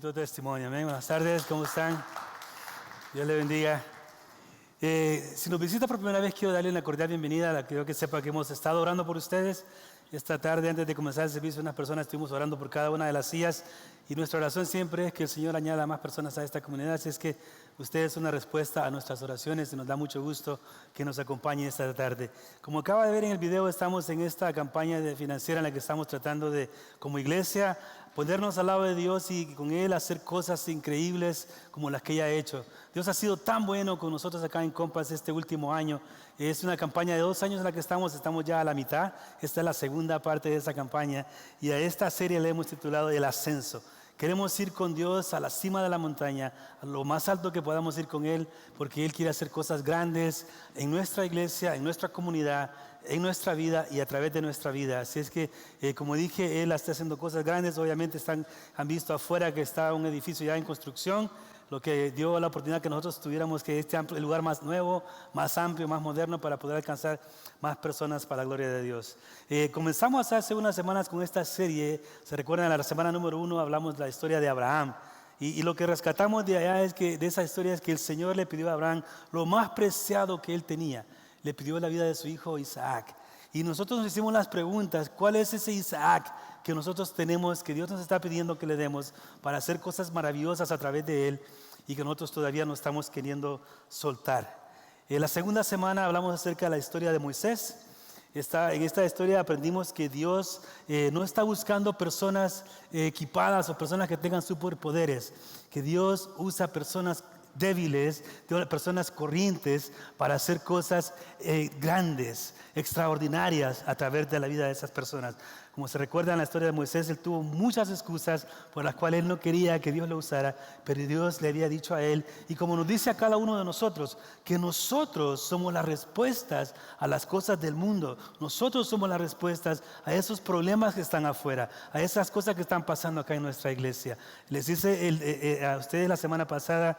Tu testimonio, amén. Buenas tardes, ¿cómo están? Dios le bendiga. Si nos visita por primera vez, quiero darle una cordial bienvenida. Quiero que sepa que hemos estado orando por ustedes. Esta tarde, antes de comenzar el servicio, unas personas estuvimos orando por cada una de las sillas. Y nuestra oración siempre es que el Señor añada más personas a esta comunidad. Así es que usted es una respuesta a nuestras oraciones y nos da mucho gusto que nos acompañe esta tarde. Como acaba de ver en el video, estamos en esta campaña financiera en la que estamos tratando de, como iglesia, ponernos al lado de Dios y con Él hacer cosas increíbles como las que ella ha hecho. Dios ha sido tan bueno con nosotros acá en Compass este último año. Es una campaña de 2 años en la que estamos ya a la mitad. Esta es la segunda parte de esa campaña y a esta serie le hemos titulado El Ascenso. Queremos ir con Dios a la cima de la montaña, a lo más alto que podamos ir con Él, porque Él quiere hacer cosas grandes en nuestra iglesia, en nuestra comunidad, en nuestra vida y a través de nuestra vida. Así es que, como dije, Él está haciendo cosas grandes. Obviamente han visto afuera que está un edificio ya en construcción, lo que dio la oportunidad que nosotros tuviéramos que el lugar más nuevo, más amplio, más moderno para poder alcanzar más personas para la gloria de Dios. Comenzamos hace unas semanas con esta serie. Se recuerdan, en la semana número 1 hablamos de la historia de Abraham. Y lo que rescatamos de allá de esa historia es que el Señor le pidió a Abraham lo más preciado que él tenía. Le pidió la vida de su hijo Isaac. Y nosotros nos hicimos las preguntas: ¿cuál es ese Isaac que nosotros tenemos, que Dios nos está pidiendo que le demos para hacer cosas maravillosas a través de él y que nosotros todavía no estamos queriendo soltar? En la segunda semana hablamos acerca de la historia de Moisés. En esta historia aprendimos que Dios no está buscando personas equipadas o personas que tengan superpoderes, que Dios usa personas débiles, personas corrientes para hacer cosas grandes, extraordinarias a través de la vida de esas personas. Como se recuerda en la historia de Moisés, él tuvo muchas excusas por las cuales él no quería que Dios lo usara, pero Dios le había dicho a él, y como nos dice a cada uno de nosotros, que nosotros somos las respuestas a las cosas del mundo. Nosotros somos las respuestas a esos problemas que están afuera, a esas cosas que están pasando acá en nuestra iglesia. Les hice a ustedes la semana pasada,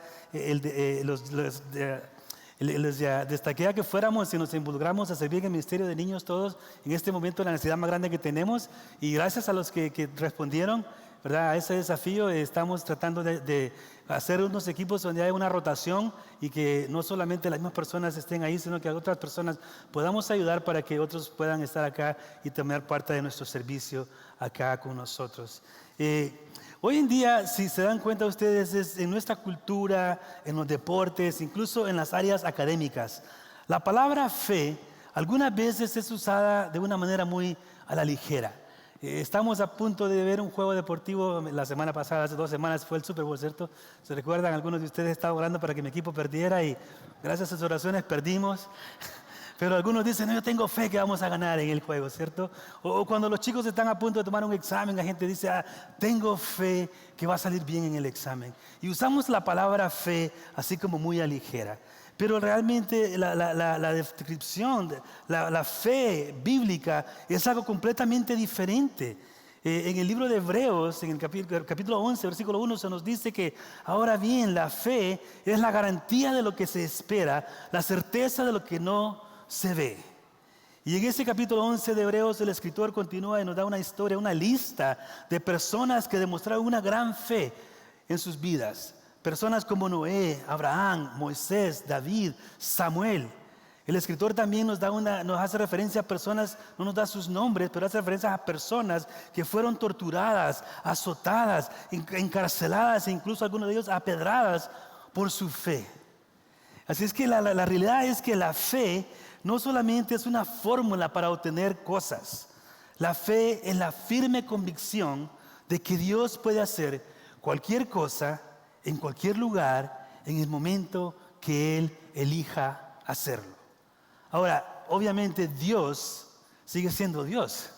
les destaqué a que fuéramos y nos involucramos a servir en el ministerio de niños todos en este momento, la necesidad más grande que tenemos, y gracias a los que respondieron, ¿verdad?, a ese desafío. Estamos tratando de hacer unos equipos donde haya una rotación y que no solamente las mismas personas estén ahí, sino que otras personas podamos ayudar para que otros puedan estar acá y tomar parte de nuestro servicio acá con nosotros. Hoy en día, si se dan cuenta ustedes, es en nuestra cultura, en los deportes, incluso en las áreas académicas, la palabra fe algunas veces es usada de una manera muy a la ligera. Estamos a punto de ver un juego deportivo. La semana pasada, hace 2 semanas, fue el Super Bowl, ¿cierto? ¿Se recuerdan? Algunos de ustedes estaban orando para que mi equipo perdiera y gracias a sus oraciones perdimos. Pero algunos dicen: no, yo tengo fe que vamos a ganar en el juego, ¿cierto? O cuando los chicos están a punto de tomar un examen, la gente dice: tengo fe que va a salir bien en el examen. Y usamos la palabra fe así como muy a ligera. Pero realmente la descripción, la fe bíblica es algo completamente diferente. En el libro de Hebreos, en el capítulo 11, versículo 1, se nos dice que ahora bien, la fe es la garantía de lo que se espera, la certeza de lo que no se ve. Y en ese capítulo 11 de Hebreos, el escritor continúa y nos da una historia, una lista de personas que demostraron una gran fe en sus vidas. Personas como Noé, Abraham, Moisés, David, Samuel. El escritor también nos hace referencia a personas, no nos da sus nombres, pero hace referencia a personas que fueron torturadas, azotadas, encarceladas e incluso algunos de ellos apedradas por su fe. Así es que la realidad es que la fe no solamente es una fórmula para obtener cosas. La fe es la firme convicción de que Dios puede hacer cualquier cosa, en cualquier lugar, en el momento que Él elija hacerlo. Ahora, obviamente Dios sigue siendo Dios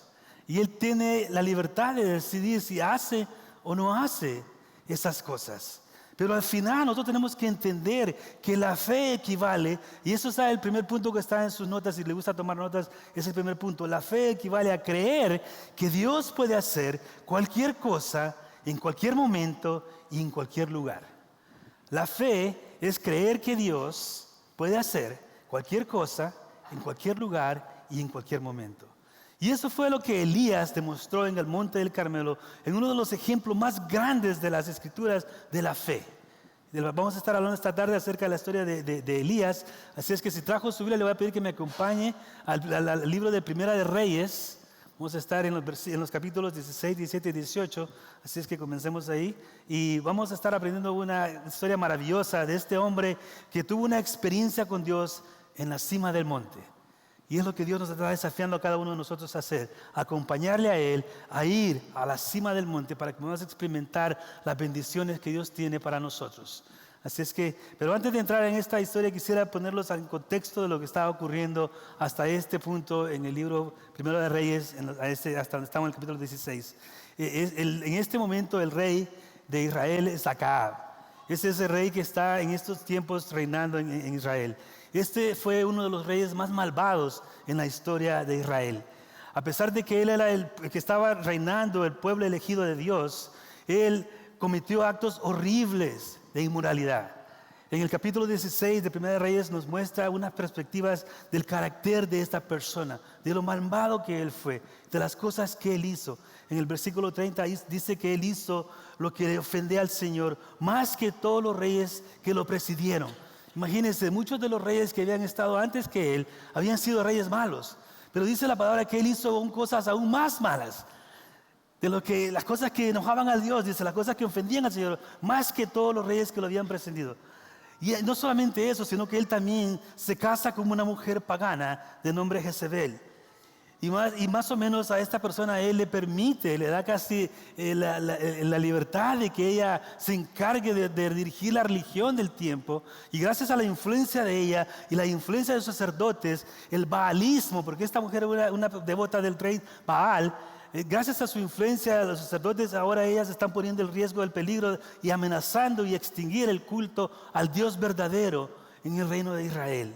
y Él tiene la libertad de decidir si hace o no hace esas cosas. Pero al final nosotros tenemos que entender que la fe equivale, y eso es el primer punto que está en sus notas. Si le gusta tomar notas, es el primer punto. La fe equivale a creer que Dios puede hacer cualquier cosa, en cualquier momento y en cualquier lugar. La fe es creer que Dios puede hacer cualquier cosa, en cualquier lugar y en cualquier momento. Y eso fue lo que Elías demostró en el Monte del Carmelo, en uno de los ejemplos más grandes de las Escrituras de la fe. Vamos a estar hablando esta tarde acerca de la historia de Elías. Así es que si trajo su Biblia, le voy a pedir que me acompañe al libro de Primera de Reyes. Vamos a estar en los capítulos 16, 17 y 18. Así es que comencemos ahí. Y vamos a estar aprendiendo una historia maravillosa de este hombre que tuvo una experiencia con Dios en la cima del monte. Y es lo que Dios nos está desafiando a cada uno de nosotros a hacer, acompañarle a Él, a ir a la cima del monte para que podamos experimentar las bendiciones que Dios tiene para nosotros. Así es que, pero antes de entrar en esta historia, quisiera ponerlos en contexto de lo que estaba ocurriendo hasta este punto en el libro Primero de Reyes, hasta donde estamos en el capítulo 16. En este momento el rey de Israel es Acab. Es ese rey que está en estos tiempos reinando en Israel. Este fue uno de los reyes más malvados en la historia de Israel. A pesar de que él era el que estaba reinando, el pueblo elegido de Dios, él cometió actos horribles de inmoralidad. En el capítulo 16 de Primera de Reyes nos muestra unas perspectivas del carácter de esta persona, de lo malvado que él fue, de las cosas que él hizo. En el versículo 30 dice que él hizo lo que le ofendía al Señor, más que todos los reyes que lo presidieron. Imagínense, muchos de los reyes que habían estado antes que él habían sido reyes malos, pero dice la palabra que él hizo cosas aún más malas. Las cosas que enojaban a Dios, dice, las cosas que ofendían al Señor, más que todos los reyes que lo habían precedido. Y no solamente eso, sino que él también se casa con una mujer pagana de nombre Jezebel. Y más o menos a esta persona él le permite, le da casi la libertad de que ella se encargue de dirigir la religión del tiempo. Y gracias a la influencia de ella y la influencia de los sacerdotes, el baalismo, porque esta mujer era una devota del rey Baal, gracias a su influencia de los sacerdotes, ahora ellas están poniendo el riesgo del peligro y amenazando y extinguir el culto al Dios verdadero en el reino de Israel.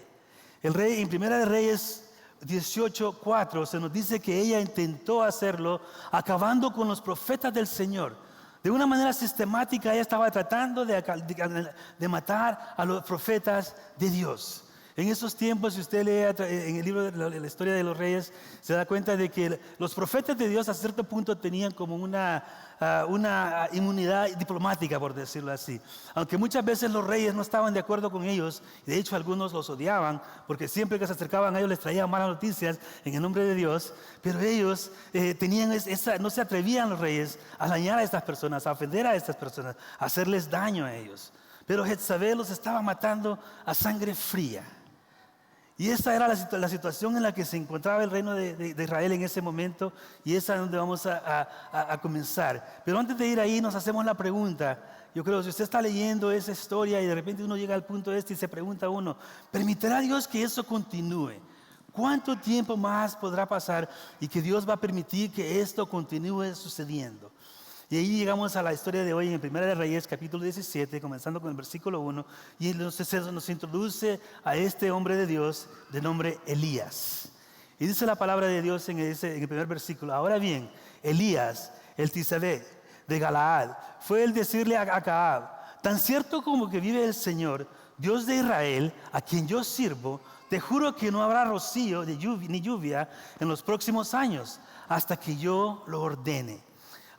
El rey, en Primera de Reyes 18:4 se nos dice que ella intentó hacerlo acabando con los profetas del Señor. De una manera sistemática ella estaba tratando de matar a los profetas de Dios. En esos tiempos, si usted lee en el libro de la historia de los reyes, se da cuenta de que los profetas de Dios a cierto punto tenían como una inmunidad diplomática, por decirlo así. Aunque muchas veces los reyes no estaban de acuerdo con ellos, y de hecho algunos los odiaban, porque siempre que se acercaban a ellos les traían malas noticias en el nombre de Dios, pero ellos no se atrevían los reyes a dañar a estas personas, a ofender a estas personas, a hacerles daño a ellos. Pero Jezabel los estaba matando a sangre fría. Y esa era la situación en la que se encontraba el reino de Israel en ese momento, y esa es donde vamos a comenzar. Pero antes de ir ahí nos hacemos la pregunta. Yo creo que si usted está leyendo esa historia y de repente uno llega al punto y se pregunta uno, ¿permitirá Dios que eso continúe? ¿Cuánto tiempo más podrá pasar y que Dios va a permitir que esto continúe sucediendo? Y ahí llegamos a la historia de hoy en Primera de Reyes, capítulo 17, comenzando con el versículo 1. Y nos introduce a este hombre de Dios de nombre Elías. Y dice la palabra de Dios en el primer versículo. Ahora bien, Elías, el Tisbé de Galaad, fue el decirle a Acab: tan cierto como que vive el Señor, Dios de Israel, a quien yo sirvo, te juro que no habrá rocío ni lluvia en los próximos años, hasta que yo lo ordene.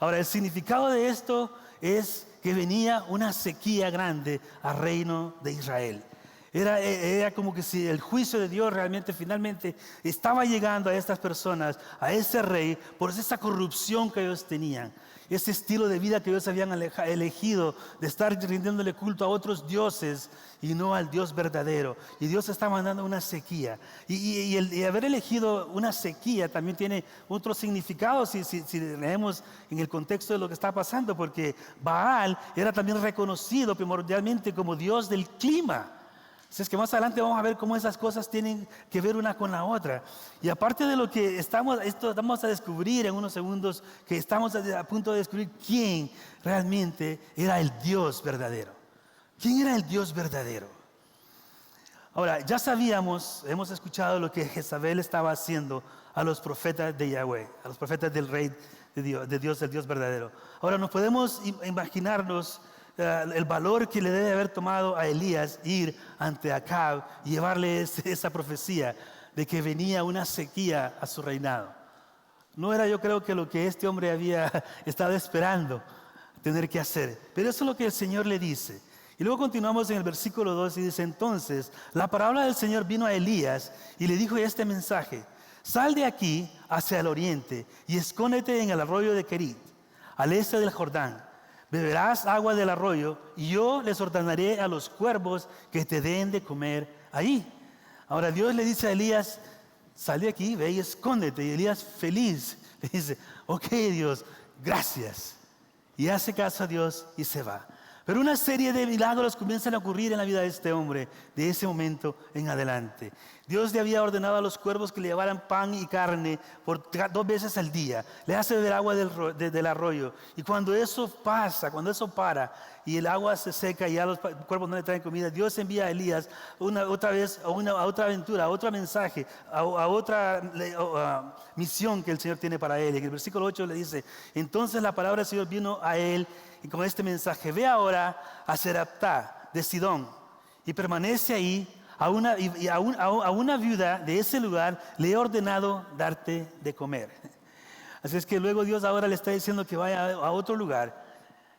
Ahora, el significado de esto es que venía una sequía grande al reino de Israel. Era como que si el juicio de Dios realmente finalmente estaba llegando a estas personas, a ese rey, por esa corrupción que ellos tenían. Ese estilo de vida que ellos habían elegido, de estar rindiéndole culto a otros dioses y no al Dios verdadero. Y Dios está mandando una sequía. Y haber elegido una sequía también tiene otro significado si leemos en el contexto de lo que está pasando, porque Baal era también reconocido primordialmente como Dios del clima. Así es que más adelante vamos a ver cómo esas cosas tienen que ver una con la otra. Y aparte de lo que vamos a descubrir en unos segundos, que estamos a punto de descubrir quién realmente era el Dios verdadero. ¿Quién era el Dios verdadero? Ahora, ya sabíamos, hemos escuchado lo que Jezabel estaba haciendo a los profetas de Yahweh, a los profetas del rey de Dios, el Dios verdadero. Ahora, nos podemos imaginarnos el valor que le debe haber tomado a Elías ir ante Acab y llevarle esa profecía de que venía una sequía a su reinado. no era, yo creo, que lo que este hombre había estado esperando tener que hacer. Pero eso es lo que el Señor le dice. Y luego continuamos en el versículo 2 y dice: entonces la palabra del Señor vino a Elías y le dijo este mensaje: sal de aquí hacia el oriente y escóndete en el arroyo de Kerit, al este del Jordán. Beberás agua del arroyo y yo les ordenaré a los cuervos que te den de comer ahí. Ahora Dios le dice a Elías: sal de aquí, ve y escóndete. Y Elías, feliz, le dice: ok, Dios, gracias. Y hace caso a Dios y se va. Pero una serie de milagros comienzan a ocurrir en la vida de este hombre de ese momento en adelante. Dios le había ordenado a los cuervos que le llevaran pan y carne por 2 veces al día. Le hace beber agua del arroyo. Y cuando eso pasa, cuando eso para y el agua se seca y ya los cuervos no le traen comida, Dios envía a Elías otra vez a otra aventura, a otro mensaje, a otra misión que el Señor tiene para él. En el versículo 8 le dice: entonces la palabra del Señor vino a él y con este mensaje: ve ahora a Sarepta de Sidón y permanece ahí. A una viuda de ese lugar le he ordenado darte de comer. Así es que luego Dios ahora le está diciendo que vaya a otro lugar.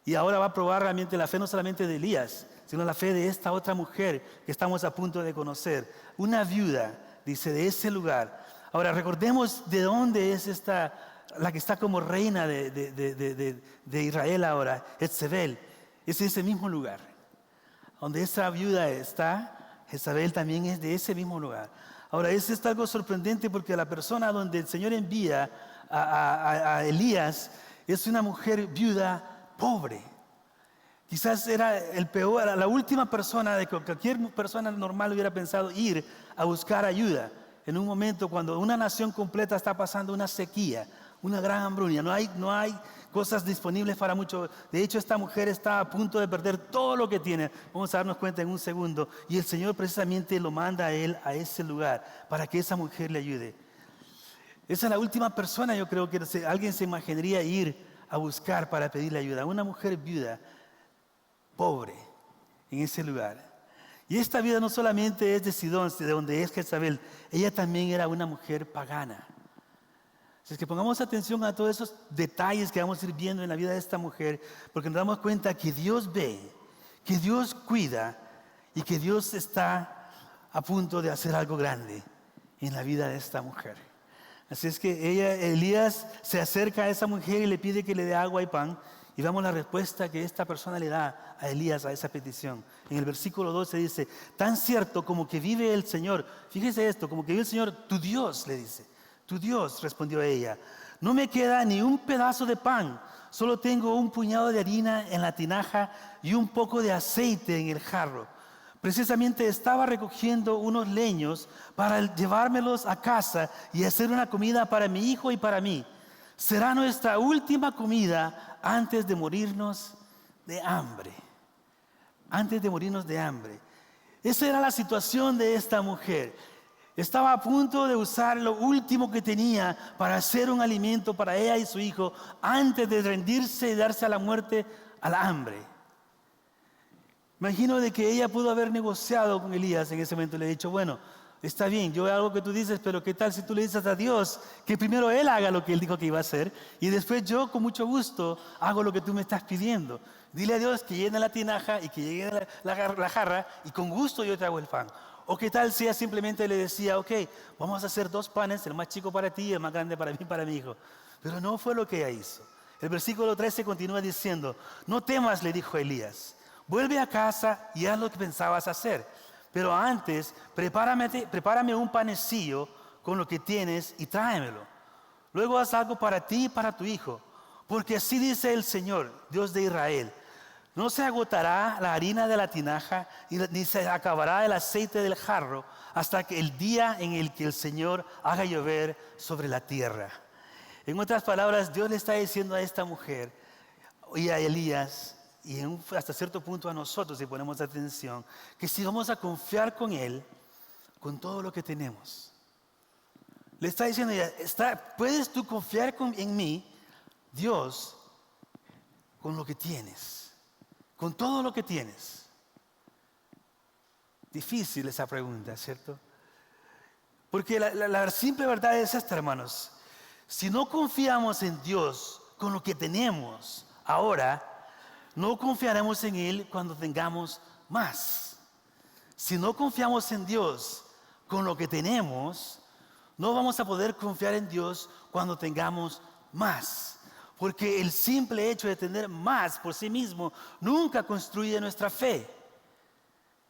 Y ahora va a probar realmente la fe, no solamente de Elías, sino la fe de esta otra mujer que estamos a punto de conocer. Una viuda, dice, de ese lugar. Ahora recordemos de dónde es la que está como reina de Israel ahora, Jezabel. Es ese mismo lugar. Donde esa viuda está, Jezabel también es de ese mismo lugar. Ahora, eso es algo sorprendente porque la persona donde el Señor envía a Elías es una mujer viuda pobre. Quizás era la última persona de que cualquier persona normal hubiera pensado ir a buscar ayuda en un momento cuando una nación completa está pasando una sequía, una gran hambruna. No hay cosas disponibles para muchos. De hecho, esta mujer está a punto de perder todo lo que tiene. Vamos a darnos cuenta en un segundo. Y el Señor precisamente lo manda a él a ese lugar para que esa mujer le ayude. Esa es la última persona, yo creo, que alguien se imaginaría ir a buscar para pedirle ayuda. Una mujer viuda, pobre, en ese lugar. Y esta viuda no solamente es de Sidón, de donde es Jezabel, ella también era una mujer pagana. Así es que pongamos atención a todos esos detalles que vamos a ir viendo en la vida de esta mujer, porque nos damos cuenta que Dios ve, que Dios cuida y que Dios está a punto de hacer algo grande en la vida de esta mujer. Así es que Elías se acerca a esa mujer y le pide que le dé agua y pan, y vemos la respuesta que esta persona le da a Elías a esa petición. En el versículo 12 dice: tan cierto como que vive el Señor, fíjese esto, como que vive el Señor, tu Dios, le dice. Tu Dios, respondió ella, no me queda ni un pedazo de pan, solo tengo un puñado de harina en la tinaja y un poco de aceite en el jarro. Precisamente estaba recogiendo unos leños para llevármelos a casa y hacer una comida para mi hijo y para mí. Será nuestra última comida antes de morirnos de hambre. Antes de morirnos de hambre. Esa era la situación de esta mujer. Estaba a punto de usar lo último que tenía para hacer un alimento para ella y su hijo antes de rendirse y darse a la muerte, al hambre. Imagino de que ella pudo haber negociado con Elías en ese momento. Le ha dicho: bueno, está bien, yo hago lo que tú dices, pero ¿qué tal si tú le dices a Dios que primero Él haga lo que Él dijo que iba a hacer y después yo con mucho gusto hago lo que tú me estás pidiendo? Dile a Dios que llene la tinaja y que llene la jarra y con gusto yo te hago el pan. O qué tal si ella simplemente le decía: ok, vamos a hacer 2 panes, el más chico para ti y el más grande para mí y para mi hijo. Pero no fue lo que ella hizo. El versículo 13 continúa diciendo: no temas, le dijo Elías, vuelve a casa y haz lo que pensabas hacer. Pero antes, prepárame un panecillo con lo que tienes y tráemelo. Luego haz algo para ti y para tu hijo. Porque así dice el Señor, Dios de Israel: no se agotará la harina de la tinaja, ni se acabará el aceite del jarro, hasta que el día en el que el Señor haga llover sobre la tierra. En otras palabras, Dios le está diciendo a esta mujer y a Elías, y hasta cierto punto a nosotros, si ponemos atención, que si vamos a confiar con Él, con todo lo que tenemos. Le está diciendo ella: ¿puedes tú confiar en mí, Dios, con lo que tienes? Con todo lo que tienes. Difícil esa pregunta, ¿cierto? Porque la simple verdad es esta, hermanos. Si no confiamos en Dios con lo que tenemos ahora, no confiaremos en Él cuando tengamos más. Si no confiamos en Dios con lo que tenemos, no vamos a poder confiar en Dios cuando tengamos más. Porque el simple hecho de tener más por sí mismo nunca construye nuestra fe.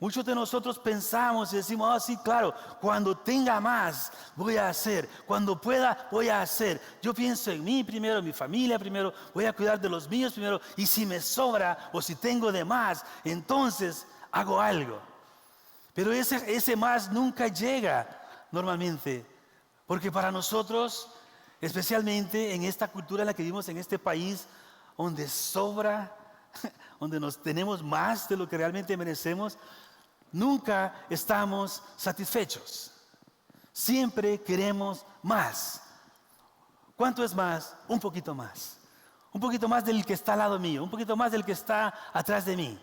Muchos de nosotros pensamos y decimos, sí, claro, cuando tenga más voy a hacer, cuando pueda voy a hacer. Yo pienso en mí primero, en mi familia primero, voy a cuidar de los míos primero, y si me sobra o si tengo de más, entonces hago algo. Pero ese más nunca llega normalmente, porque para nosotros, especialmente en esta cultura en la que vivimos en este país, donde sobra, donde nos tenemos más de lo que realmente merecemos, nunca estamos satisfechos. Siempre queremos más. ¿Cuánto es más? Un poquito más. Un poquito más del que está al lado mío, un poquito más del que está atrás de mí.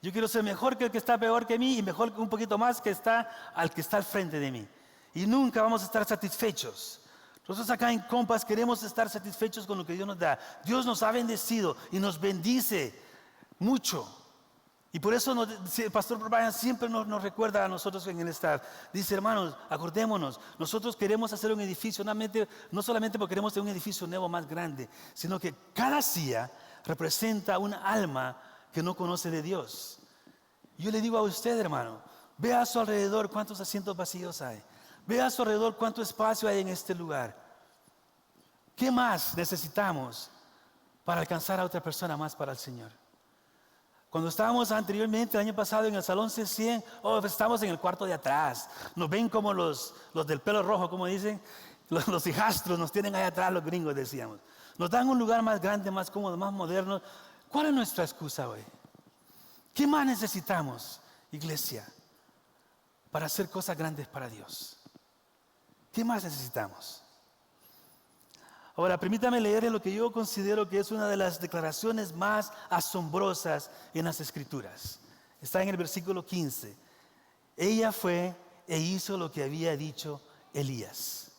Yo quiero ser mejor que el que está peor que mí y mejor un poquito más que está al que está al frente de mí. Y nunca vamos a estar satisfechos. Nosotros acá en Compass queremos estar satisfechos con lo que Dios nos da. Dios nos ha bendecido y nos bendice mucho. Y por eso el pastor Brian siempre nos recuerda a nosotros en el staff. Dice, hermanos, acordémonos, nosotros queremos hacer un edificio, no solamente porque queremos tener un edificio nuevo más grande, sino que cada silla representa un alma que no conoce de Dios. Yo le digo a usted, hermano, vea a su alrededor cuántos asientos vacíos hay. Vea a su alrededor cuánto espacio hay en este lugar. ¿Qué más necesitamos para alcanzar a otra persona más para el Señor? Cuando estábamos anteriormente, el año pasado, en el Salón C100, estamos en el cuarto de atrás. Nos ven como los del pelo rojo, como dicen, los hijastros nos tienen ahí atrás, los gringos decíamos. Nos dan un lugar más grande, más cómodo, más moderno. ¿Cuál es nuestra excusa hoy? ¿Qué más necesitamos, iglesia, para hacer cosas grandes para Dios? ¿Qué más necesitamos? Ahora, permítame leer lo que yo considero que es una de las declaraciones más asombrosas en las Escrituras. Está en el versículo 15. Ella fue e hizo lo que había dicho Elías.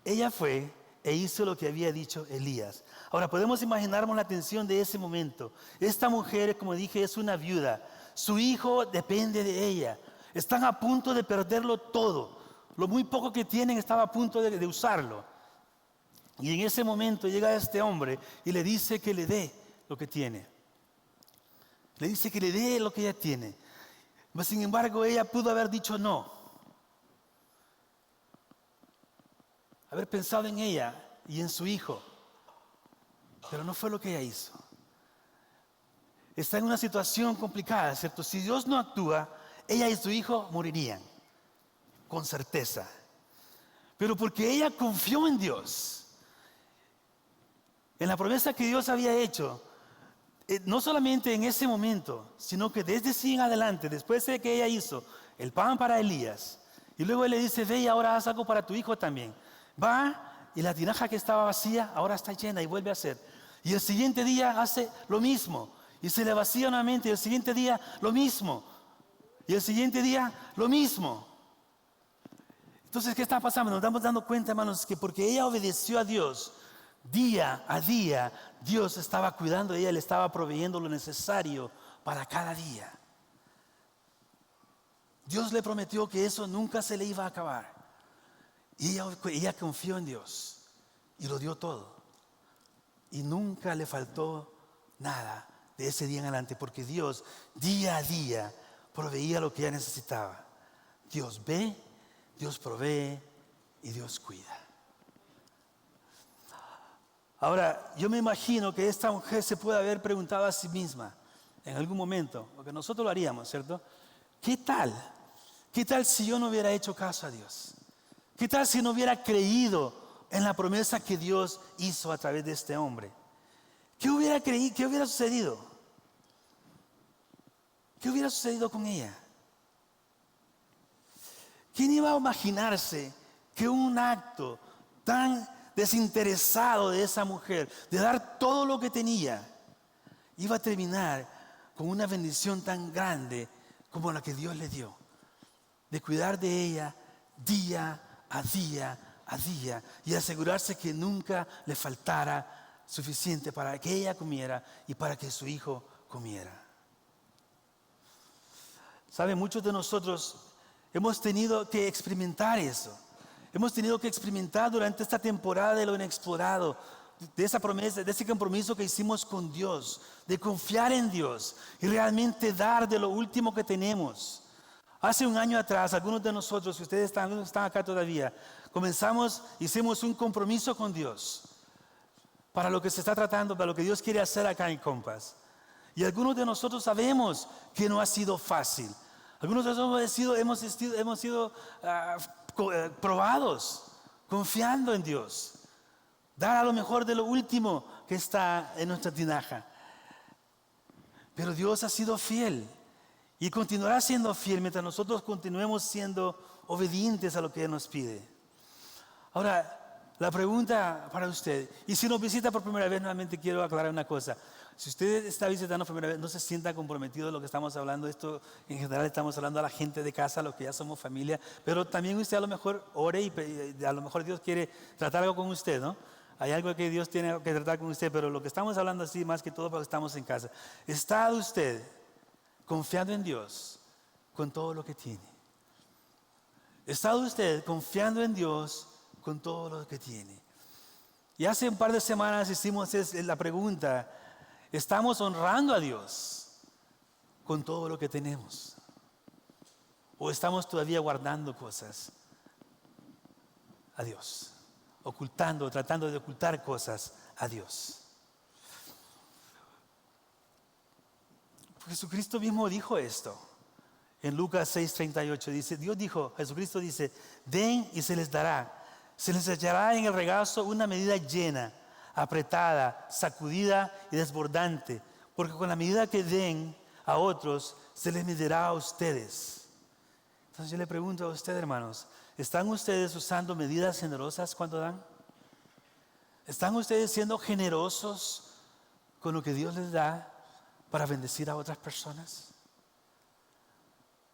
Ella fue e hizo lo que había dicho Elías. Ahora, podemos imaginarnos la tensión de ese momento. Esta mujer, como dije, es una viuda. Su hijo depende de ella. Están a punto de perderlo todo. Lo muy poco que tienen estaba a punto de usarlo. Y en ese momento llega este hombre y le dice que le dé lo que tiene. Le dice que le dé lo que ella tiene. Mas, sin embargo, ella pudo haber dicho no. Haber pensado en ella y en su hijo. Pero no fue lo que ella hizo. Está en una situación complicada, ¿cierto? Si Dios no actúa, ella y su hijo morirían. Con certeza. Pero porque ella confió en Dios, en la promesa que Dios había hecho, no solamente en ese momento, sino que desde sí en adelante, después de que ella hizo el pan para Elías, y luego él le dice, ve y ahora haz algo para tu hijo también. Va y la tinaja que estaba vacía ahora está llena y vuelve a hacer. Y el siguiente día hace lo mismo y se le vacía nuevamente, y el siguiente día lo mismo, y el siguiente día lo mismo. Entonces, ¿qué está pasando? Nos estamos dando cuenta, hermanos, que porque ella obedeció a Dios, día a día, Dios estaba cuidando de ella, le estaba proveyendo lo necesario para cada día. Dios le prometió que eso nunca se le iba a acabar. Y ella confió en Dios y lo dio todo. Y nunca le faltó nada de ese día en adelante, porque Dios día a día proveía lo que ella necesitaba. Dios ve, Dios provee y Dios cuida. Ahora, yo me imagino que esta mujer se puede haber preguntado a sí misma en algún momento, porque nosotros lo haríamos, ¿cierto? ¿Qué tal? ¿Qué tal si yo no hubiera hecho caso a Dios? ¿Qué tal si no hubiera creído en la promesa que Dios hizo a través de este hombre? ¿Qué hubiera creído? ¿Qué hubiera sucedido? ¿Qué hubiera sucedido con ella? ¿Quién iba a imaginarse que un acto tan desinteresado de esa mujer, de dar todo lo que tenía, iba a terminar con una bendición tan grande como la que Dios le dio, de cuidar de ella día a día a día y asegurarse que nunca le faltara suficiente para que ella comiera y para que su hijo comiera. ¿Sabe? Muchos de nosotros hemos tenido que experimentar eso. Hemos tenido que experimentar durante esta temporada de lo inexplorado, de esa promesa, de ese compromiso que hicimos con Dios, de confiar en Dios y realmente dar de lo último que tenemos. Hace un año atrás, algunos de nosotros, si ustedes están acá todavía, hicimos un compromiso con Dios para lo que se está tratando, para lo que Dios quiere hacer acá en Compass. Y algunos de nosotros sabemos que no ha sido fácil. Algunos de nosotros hemos sido probados, confiando en Dios. Dar a lo mejor de lo último que está en nuestra tinaja. Pero Dios ha sido fiel y continuará siendo fiel mientras nosotros continuemos siendo obedientes a lo que Él nos pide. Ahora, la pregunta para usted, y si nos visita por primera vez, nuevamente quiero aclarar una cosa. Si usted está visitando por primera vez, no se sienta comprometido de lo que estamos hablando. Esto en general estamos hablando a la gente de casa, a los que ya somos familia. Pero también usted a lo mejor ore y a lo mejor Dios quiere tratar algo con usted, ¿no? Hay algo que Dios tiene que tratar con usted, pero lo que estamos hablando así más que todo porque estamos en casa. ¿Está usted confiando en Dios con todo lo que tiene? ¿Está usted confiando en Dios con todo lo que tiene? Y hace un par de semanas hicimos la pregunta: ¿estamos honrando a Dios con todo lo que tenemos? ¿O estamos todavía guardando cosas a Dios? Tratando de ocultar cosas a Dios. Jesucristo mismo dijo esto. En Lucas 6:38 dice, Jesucristo dice, den y se les dará. Se les echará en el regazo una medida llena, apretada, sacudida y desbordante, porque con la medida que den a otros, se les medirá a ustedes. Entonces yo le pregunto a ustedes, hermanos, ¿están ustedes usando medidas generosas cuando dan? ¿Están ustedes siendo generosos con lo que Dios les da para bendecir a otras personas?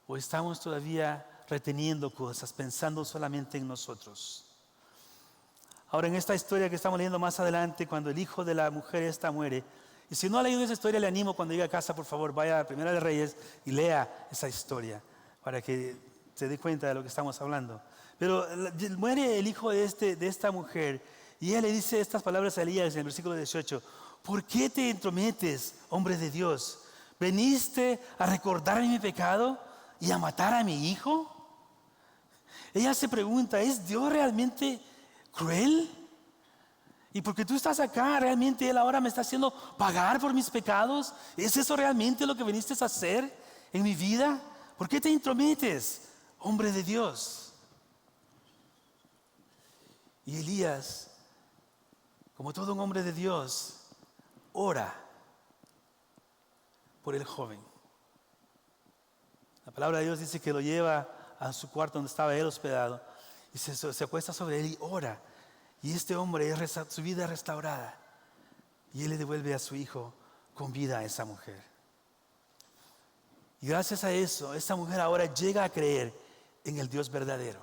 ¿O estamos todavía reteniendo cosas, pensando solamente en nosotros? Ahora, en esta historia que estamos leyendo más adelante, cuando el hijo de la mujer esta muere, y si no ha leído esa historia, le animo cuando llegue a casa, por favor, vaya a Primera de Reyes y lea esa historia para que se dé cuenta de lo que estamos hablando. Pero muere el hijo de esta mujer y ella le dice estas palabras a Elías en el versículo 18: ¿por qué te entrometes, hombre de Dios? ¿Veniste a recordarme mi pecado y a matar a mi hijo? Ella se pregunta, ¿es Dios realmente cruel? Y porque tú estás acá, ¿realmente Él ahora me está haciendo pagar por mis pecados? ¿Es eso realmente lo que viniste a hacer en mi vida? ¿Por qué te entrometes, hombre de Dios? Y Elías, como todo un hombre de Dios, ora por el joven. La palabra de Dios dice que lo lleva a su cuarto donde estaba él hospedado y se acuesta sobre él y ora. Y este hombre, su vida es restaurada. Y él le devuelve a su hijo con vida a esa mujer. Y gracias a eso, esa mujer ahora llega a creer en el Dios verdadero.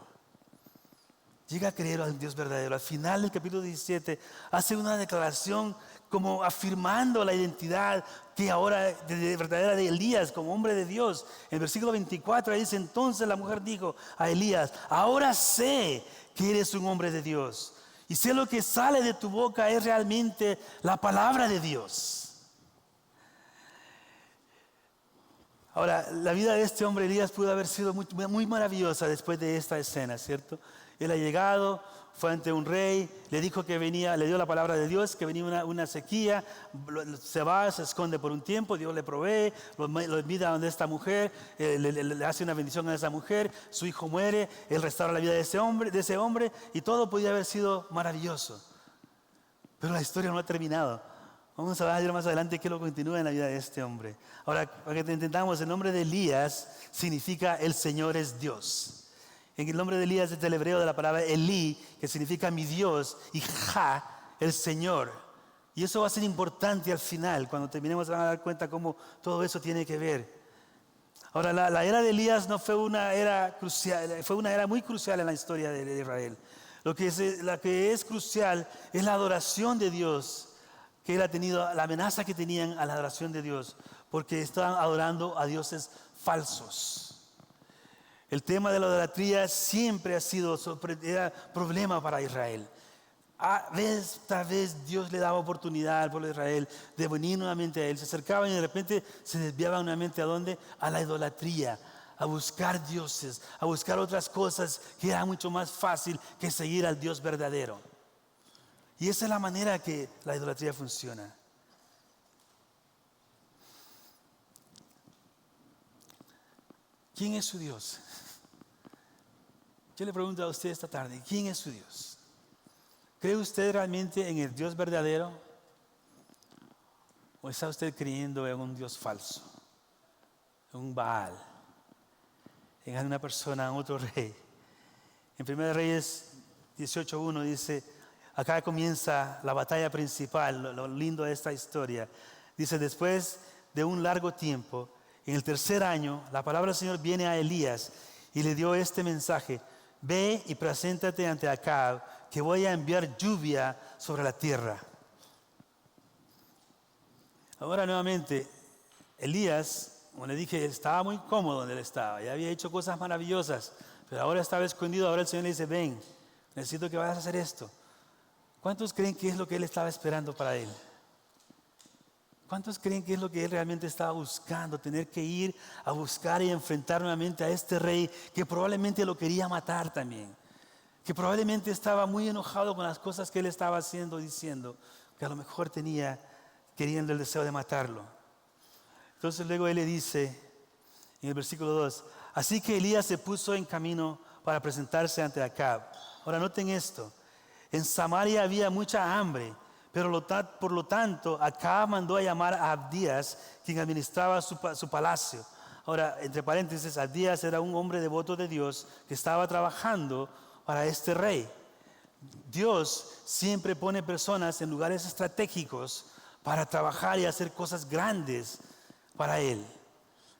Llega a creer al Dios verdadero. Al final del capítulo 17 hace una declaración como afirmando la identidad que ahora verdadera de Elías como hombre de Dios. En el versículo 24 dice, entonces la mujer dijo a Elías, ahora sé que eres un hombre de Dios. Y sé lo que sale de tu boca es realmente la palabra de Dios. Ahora, la vida de este hombre Elías pudo haber sido muy, muy maravillosa después de esta escena, ¿cierto? Él ha llegado, fue ante un rey, le dijo que venía, le dio la palabra de Dios, que venía una sequía, se va, se esconde por un tiempo, Dios le provee, lo invita a donde esta mujer, le hace una bendición a esa mujer, su hijo muere, él restaura la vida de ese hombre y todo podía haber sido maravilloso. Pero la historia no ha terminado. Vamos a ver más adelante qué lo continúa en la vida de este hombre. Ahora, para que entendamos, el nombre de Elías significa el Señor es Dios. En el nombre de Elías es del hebreo de la palabra Elí, que significa mi Dios, y Ja, el Señor. Y eso va a ser importante al final, cuando terminemos se van a dar cuenta cómo todo eso tiene que ver. Ahora, la era de Elías no fue una era crucial, fue una era muy crucial en la historia de Israel. Lo que es crucial es la adoración de Dios que él ha tenido, la amenaza que tenían a la adoración de Dios, porque estaban adorando a dioses falsos. El tema de la idolatría siempre ha sido era problema para Israel. Tal vez Dios le daba oportunidad al pueblo de Israel de venir nuevamente a él. Se acercaban y de repente se desviaban nuevamente ¿a dónde? A la idolatría, a buscar dioses, a buscar otras cosas que era mucho más fácil que seguir al Dios verdadero. Y esa es la manera que la idolatría funciona. ¿Quién es su Dios? Yo le pregunto a usted esta tarde, ¿quién es su Dios? ¿Cree usted realmente en el Dios verdadero? ¿O está usted creyendo en un Dios falso? En un Baal, en una persona, en otro rey. En 1 Reyes 18:1 dice, acá comienza la batalla principal, lo lindo de esta historia. Dice, después de un largo tiempo, en el tercer año, la palabra del Señor viene a Elías y le dio este mensaje: ve y preséntate ante Acab, que voy a enviar lluvia sobre la tierra. Ahora nuevamente, Elías, como le dije, estaba muy cómodo donde él estaba. Ya había hecho cosas maravillosas, pero ahora estaba escondido. Ahora el Señor le dice, ven, necesito que vayas a hacer esto. ¿Cuántos creen que es lo que él estaba esperando para él? ¿Cuántos creen que es lo que él realmente estaba buscando? Tener que ir a buscar y enfrentar nuevamente a este rey que probablemente lo quería matar también. Que probablemente estaba muy enojado con las cosas que él estaba haciendo, diciendo que a lo mejor queriendo el deseo de matarlo. Entonces luego él le dice en el versículo 2, así que Elías se puso en camino para presentarse ante Acab. Ahora noten esto, en Samaria había mucha hambre, pero por lo tanto Acab mandó a llamar a Abdías, quien administraba su palacio. Ahora, entre paréntesis, Abdías era un hombre devoto de Dios que estaba trabajando para este rey. Dios siempre pone personas en lugares estratégicos para trabajar y hacer cosas grandes para él.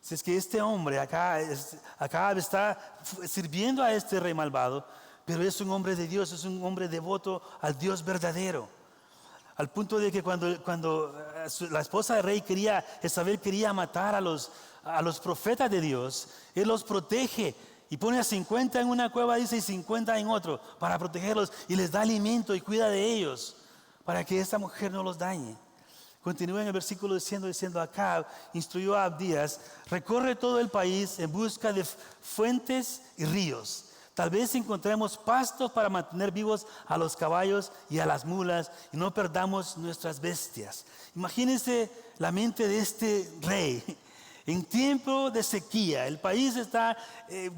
Si es que este hombre acá está sirviendo a este rey malvado, pero es un hombre de Dios, es un hombre devoto al Dios verdadero. Al punto de que cuando la esposa del rey Jezabel quería matar a los profetas de Dios, él los protege y pone a 50 en una cueva, dice, y 50 en otro, para protegerlos, y les da alimento y cuida de ellos, para que esta mujer no los dañe. Continúa en el versículo diciendo, Acab instruyó a Abdías, recorre todo el país en busca de fuentes y ríos. Tal vez encontremos pastos para mantener vivos a los caballos y a las mulas y no perdamos nuestras bestias. Imagínense la mente de este rey. En tiempo de sequía, el país está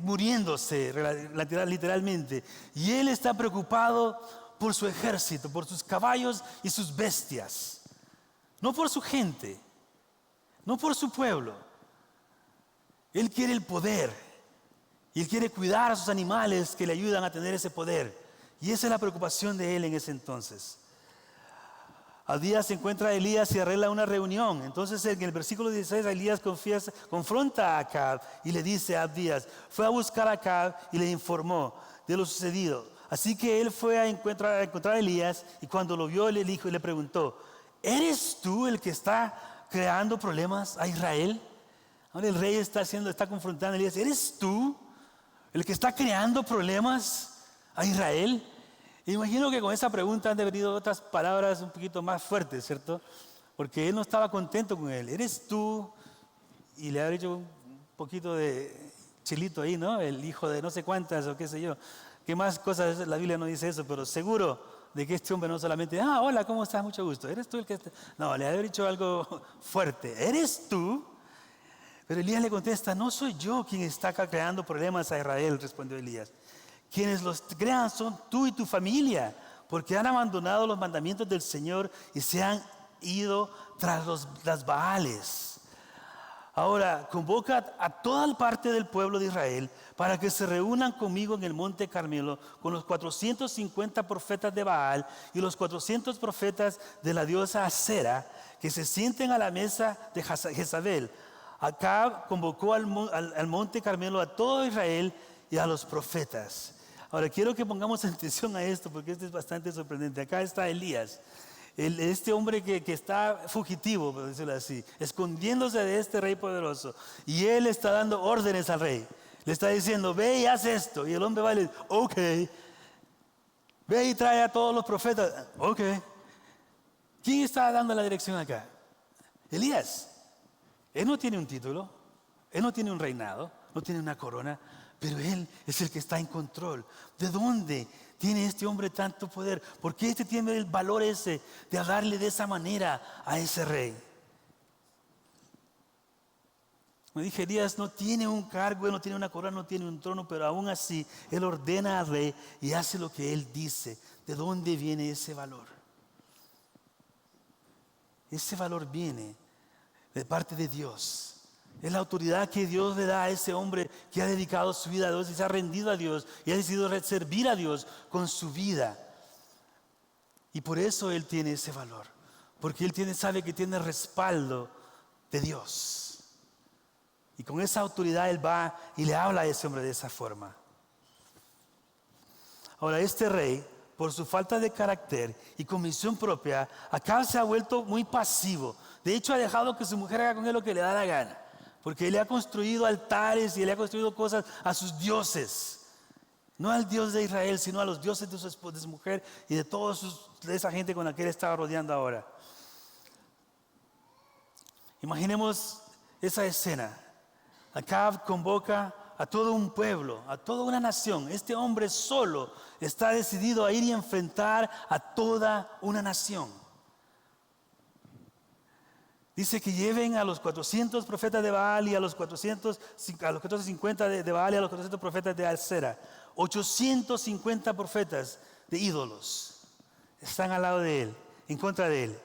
muriéndose literalmente, y él está preocupado por su ejército, por sus caballos y sus bestias. No por su gente, no por su pueblo. Él quiere el poder y él quiere cuidar a sus animales que le ayudan a tener ese poder. Y esa es la preocupación de él en ese entonces. Al día se encuentra Elías y arregla una reunión. Entonces en el versículo 16 Elías confronta a Acab y le dice a Abdías, fue a buscar a Acab y le informó de lo sucedido. Así que él fue a encontrar a Elías y cuando lo vio le dijo y le preguntó, ¿eres tú el que está creando problemas a Israel? Ahora el rey está confrontando a Elías, ¿eres tú el que está creando problemas a Israel? Imagino que con esa pregunta han de venido otras palabras un poquito más fuertes, ¿cierto? Porque él no estaba contento con él. ¿Eres tú? Y le ha dicho un poquito de chilito ahí, ¿no? El hijo de no sé cuántas o qué sé yo. ¿Qué más cosas? La Biblia no dice eso, pero seguro de que este hombre no solamente, hola, ¿cómo estás? Mucho gusto. ¿Eres tú el que está? No, le ha dicho algo fuerte. ¿Eres tú? Pero Elías le contesta, no soy yo quien está acá creando problemas a Israel, respondió Elías. Quienes los crean son tú y tu familia, porque han abandonado los mandamientos del Señor y se han ido tras las Baales. Ahora convoca a toda parte del pueblo de Israel para que se reúnan conmigo en el monte Carmelo con los 450 profetas de Baal y los 400 profetas de la diosa Acera, que se sienten a la mesa de Jezabel. Acab convocó al monte Carmelo a todo Israel y a los profetas. Ahora quiero que pongamos atención a esto porque esto es bastante sorprendente. Acá está Elías, este hombre que está fugitivo, por decirlo así, escondiéndose de este rey poderoso. Y él está dando órdenes al rey. Le está diciendo, ve y haz esto. Y el hombre va y le dice, ok. Ve y trae a todos los profetas. Ok. ¿Quién está dando la dirección acá? Elías. Él no tiene un título, él no tiene un reinado, no tiene una corona, pero él es el que está en control. ¿De dónde tiene este hombre tanto poder? ¿Por qué este tiene el valor ese de hablarle de esa manera a ese rey? Me dije, Elías no tiene un cargo, él no tiene una corona, no tiene un trono, pero aún así él ordena al rey y hace lo que él dice. ¿De dónde viene ese valor? Ese valor viene de parte de Dios. Es la autoridad que Dios le da a ese hombre que ha dedicado su vida a Dios y se ha rendido a Dios y ha decidido servir a Dios con su vida. Y por eso él tiene ese valor, porque él sabe que tiene respaldo de Dios. Y con esa autoridad él va y le habla a ese hombre de esa forma. Ahora este rey, por su falta de carácter y convicción propia, acá se ha vuelto muy pasivo. De hecho ha dejado que su mujer haga con él lo que le da la gana, porque él le ha construido altares y le ha construido cosas a sus dioses. No al Dios de Israel, sino a los dioses de su mujer y de toda esa gente con la que él estaba rodeando ahora. Imaginemos esa escena. Acab convoca a todo un pueblo, a toda una nación. Este hombre solo está decidido a ir y enfrentar a toda una nación. Dice que lleven a los 400 profetas de Baal y a los 450 de Baal y a los 400 profetas de Alcera. 850 profetas de ídolos están al lado de él, en contra de él.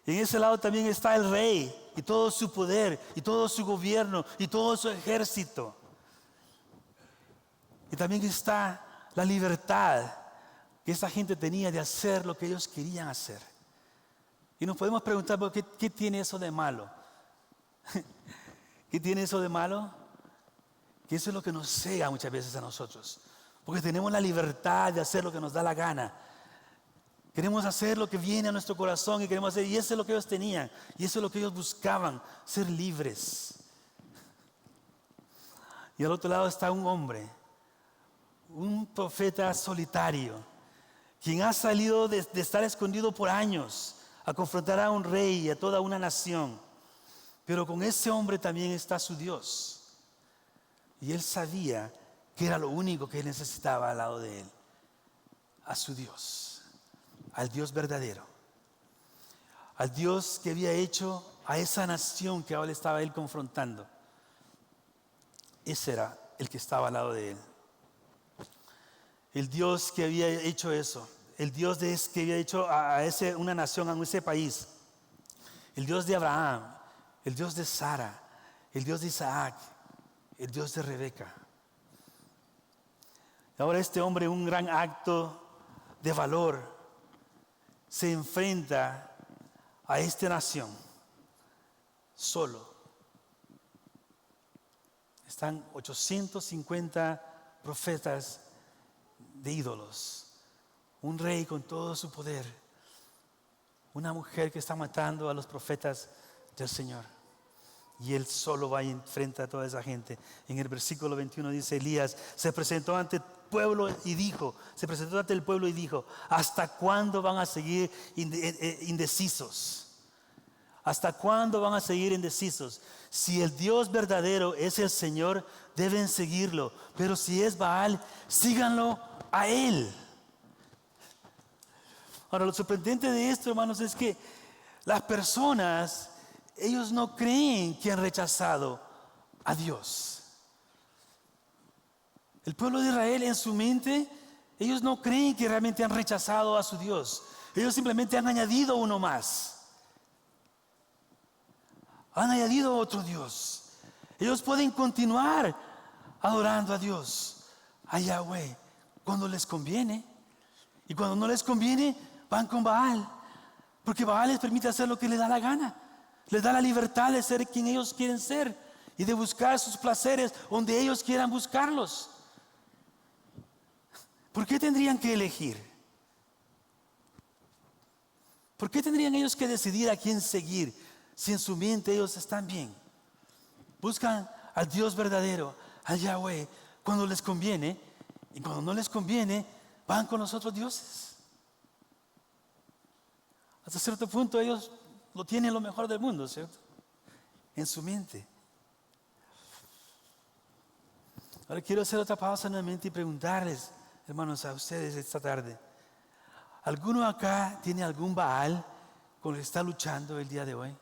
En ese lado también está el rey y todo su poder y todo su gobierno y todo su ejército. Y también está la libertad que esa gente tenía de hacer lo que ellos querían hacer. Y nos podemos preguntar, ¿qué tiene eso de malo? ¿Qué tiene eso de malo? Que eso es lo que nos cega muchas veces a nosotros. Porque tenemos la libertad de hacer lo que nos da la gana. Queremos hacer lo que viene a nuestro corazón y queremos hacer, y eso es lo que ellos tenían, y eso es lo que ellos buscaban, ser libres. Y al otro lado está un hombre, un profeta solitario, quien ha salido de estar escondido por años a confrontar a un rey y a toda una nación. Pero con ese hombre también está su Dios. Y él sabía que era lo único que él necesitaba al lado de él, a su Dios, al Dios verdadero, al Dios que había hecho a esa nación que ahora estaba él confrontando. Ese era el que estaba al lado de él. El Dios que había hecho eso, el Dios que había hecho a una nación, a ese país, el Dios de Abraham, el Dios de Sara, el Dios de Isaac, el Dios de Rebeca. Ahora este hombre, un gran acto de valor, se enfrenta a esta nación solo. Están 850 profetas de ídolos, un rey con todo su poder, una mujer que está matando a los profetas del Señor, y él solo va y enfrenta a toda esa gente. En el versículo 21 dice: Elías se presentó ante el pueblo y dijo, ¿hasta cuándo van a seguir indecisos? ¿Hasta cuándo van a seguir indecisos? Si el Dios verdadero es el Señor, deben seguirlo, pero si es Baal, síganlo a él. Ahora, lo sorprendente de esto, hermanos, es que las personas, ellos no creen que han rechazado a Dios. El pueblo de Israel, en su mente, ellos no creen que realmente han rechazado a su Dios. Ellos simplemente han añadido uno más. Han añadido otro Dios. Ellos pueden continuar adorando a Dios, a Yahweh, cuando les conviene. Y cuando no les conviene, van con Baal. Porque Baal les permite hacer lo que les da la gana. Les da la libertad de ser quien ellos quieren ser y de buscar sus placeres donde ellos quieran buscarlos. ¿Por qué tendrían que elegir? ¿Por qué tendrían ellos que decidir a quién seguir si en su mente ellos están bien? Buscan al Dios verdadero, a Yahweh, cuando les conviene, y cuando no les conviene, van con los otros dioses. Hasta cierto punto ellos lo tienen lo mejor del mundo, ¿cierto? En su mente. Ahora quiero hacer otra pausa nuevamente y preguntarles, hermanos, a ustedes esta tarde. ¿Alguno acá tiene algún Baal con el que está luchando el día de hoy?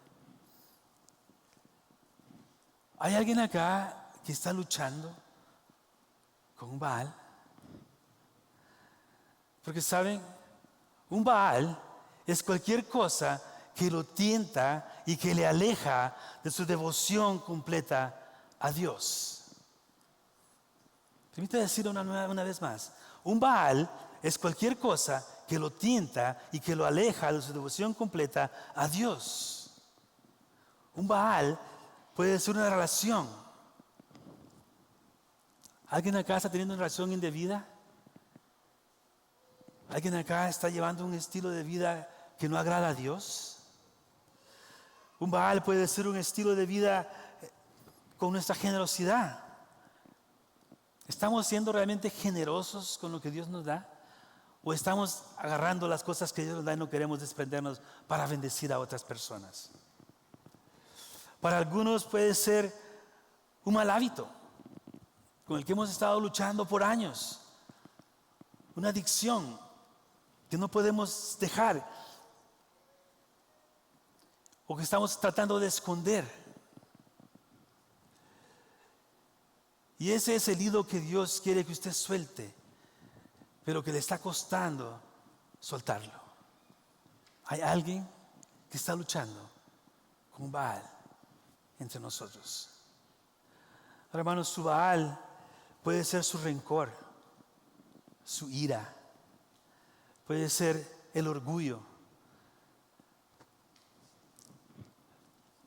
¿Hay alguien acá que está luchando con un Baal? Porque saben, un Baal es cualquier cosa que lo tienta y que le aleja de su devoción completa a Dios. Permítame decirlo una vez más. Un Baal es cualquier cosa que lo tienta y que lo aleja de su devoción completa a Dios. Un Baal puede ser una relación. ¿Alguien acá está teniendo una relación indebida? ¿Alguien acá está llevando un estilo de vida que no agrada a Dios? Un Baal puede ser un estilo de vida con nuestra generosidad. ¿Estamos siendo realmente generosos con lo que Dios nos da? ¿O estamos agarrando las cosas que Dios nos da y no queremos desprendernos para bendecir a otras personas? Para algunos puede ser un mal hábito con el que hemos estado luchando por años. Una adicción que no podemos dejar o que estamos tratando de esconder. Y ese es el hilo que Dios quiere que usted suelte, pero que le está costando soltarlo. Hay alguien que está luchando con un Baal entre nosotros. Ahora, hermanos, su Baal puede ser su rencor, su ira, puede ser el orgullo.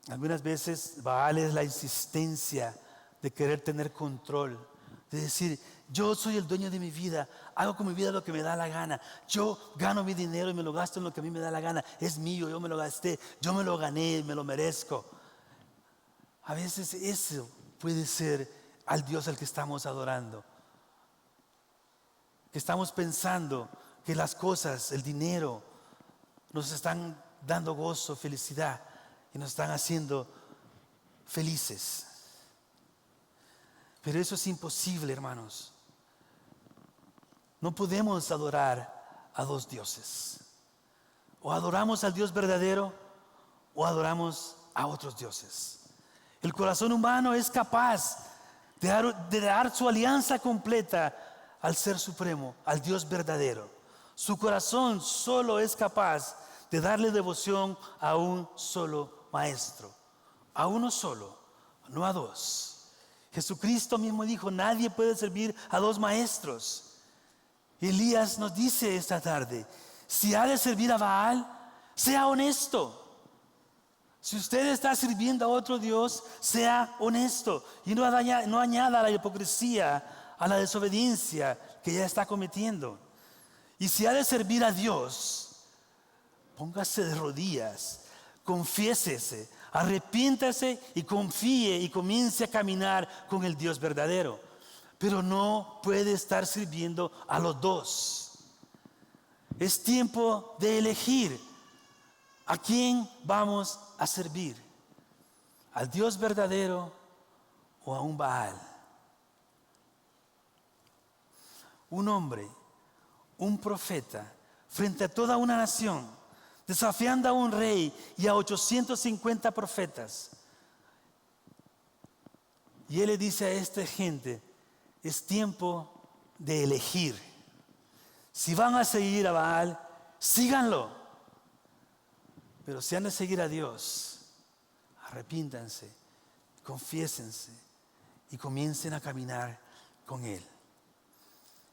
Algunas veces Baal es la insistencia de querer tener control, de decir, yo soy el dueño de mi vida, hago con mi vida lo que me da la gana, yo gano mi dinero y me lo gasto en lo que a mí me da la gana, es mío, yo me lo gasté, yo me lo gané, me lo merezco. A veces eso puede ser al Dios al que estamos adorando, que estamos pensando que las cosas, el dinero, nos están dando gozo, felicidad y nos están haciendo felices. Pero eso es imposible, hermanos. No podemos adorar a dos dioses. O adoramos al Dios verdadero o adoramos a otros dioses. El corazón humano es capaz de dar su alianza completa al Ser Supremo, al Dios verdadero. Su corazón solo es capaz de darle devoción a un solo maestro, a uno solo, no a dos. Jesucristo mismo dijo, nadie puede servir a dos maestros. Elías nos dice esta tarde, si ha de servir a Baal, sea honesto. Si usted está sirviendo a otro Dios, sea honesto y no añada la hipocresía a la desobediencia que ya está cometiendo. Y si ha de servir a Dios, póngase de rodillas, confiésese, arrepiéntase y confíe y comience a caminar con el Dios verdadero. Pero no puede estar sirviendo a los dos. Es tiempo de elegir a quién vamos a servir, al Dios verdadero o a un Baal. Un hombre, un profeta, frente a toda una nación, desafiando a un rey y a 850 profetas. Y él le dice a esta gente, es tiempo de elegir. Si van a seguir a Baal, síganlo. Pero si han de seguir a Dios, arrepiéntanse, confiésense y comiencen a caminar con Él.